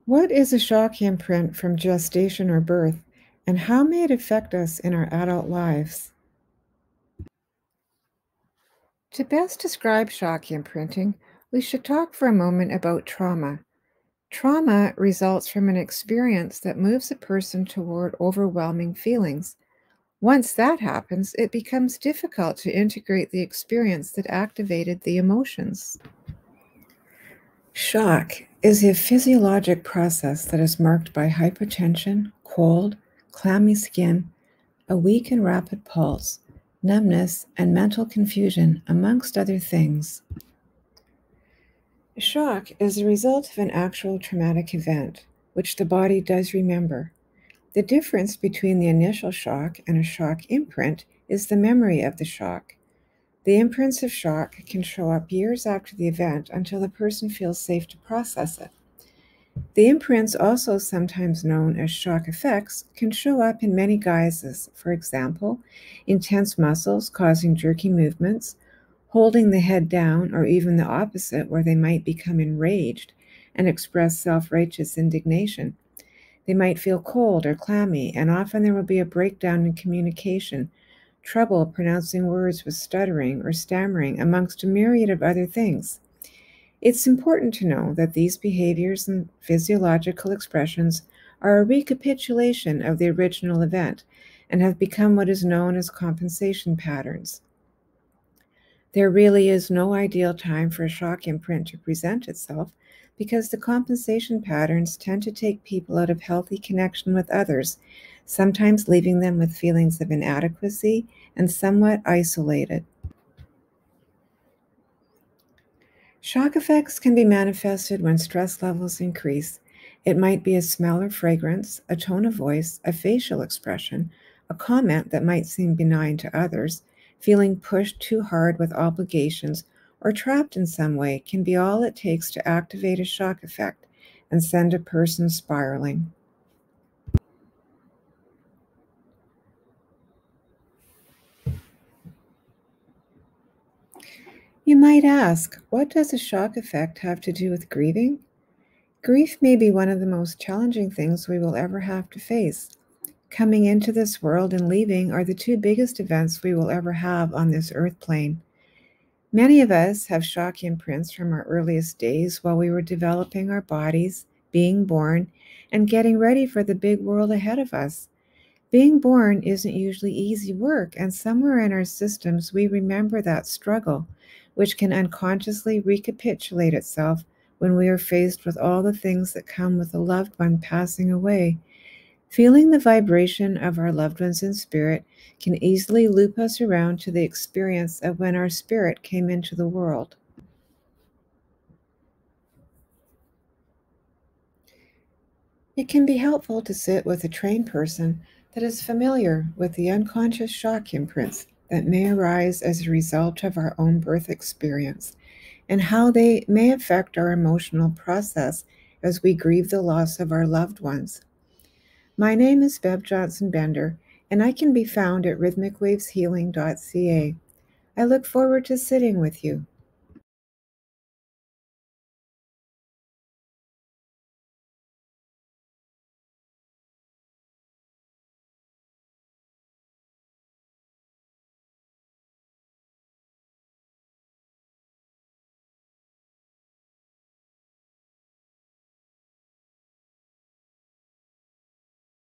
What is a shock imprint from gestation or birth, and how may it affect us in our adult lives? To best describe shock imprinting, we should talk for a moment about trauma. Trauma results from an experience that moves a person toward overwhelming feelings. Once that happens, it becomes difficult to integrate the experience that activated the emotions. Shock is a physiologic process that is marked by hypotension, cold, clammy skin, a weak and rapid pulse, numbness, and mental confusion, amongst other things. Shock is the result of an actual traumatic event, which the body does remember. The difference between the initial shock and a shock imprint is the memory of the shock. The imprints of shock can show up years after the event until the person feels safe to process it. The imprints, also sometimes known as shock effects, can show up in many guises. For example, intense muscles causing jerky movements, holding the head down, or even the opposite, where they might become enraged and express self-righteous indignation. They might feel cold or clammy, and often there will be a breakdown in communication, trouble pronouncing words with stuttering or stammering, amongst a myriad of other things. It's important to know that these behaviors and physiological expressions are a recapitulation of the original event and have become what is known as compensation patterns. There really is no ideal time for a shock imprint to present itself because the compensation patterns tend to take people out of healthy connection with others, sometimes leaving them with feelings of inadequacy and somewhat isolated. Shock effects can be manifested when stress levels increase. It might be a smell or fragrance, a tone of voice, a facial expression, a comment that might seem benign to others, feeling pushed too hard with obligations, or trapped in some way can be all it takes to activate a shock effect and send a person spiraling. You might ask, what does a shock effect have to do with grieving? Grief may be one of the most challenging things we will ever have to face. Coming into this world and leaving are the two biggest events we will ever have on this earth plane. Many of us have shock imprints from our earliest days while we were developing our bodies, being born, and getting ready for the big world ahead of us. Being born isn't usually easy work, and somewhere in our systems we remember that struggle, which can unconsciously recapitulate itself when we are faced with all the things that come with a loved one passing away. Feeling the vibration of our loved ones in spirit can easily loop us around to the experience of when our spirit came into the world. It can be helpful to sit with a trained person that is familiar with the unconscious shock imprints that may arise as a result of our own birth experience and how they may affect our emotional process as we grieve the loss of our loved ones. My name is Bev Johnson Bender, and I can be found at rhythmicwaveshealing.ca. I look forward to sitting with you.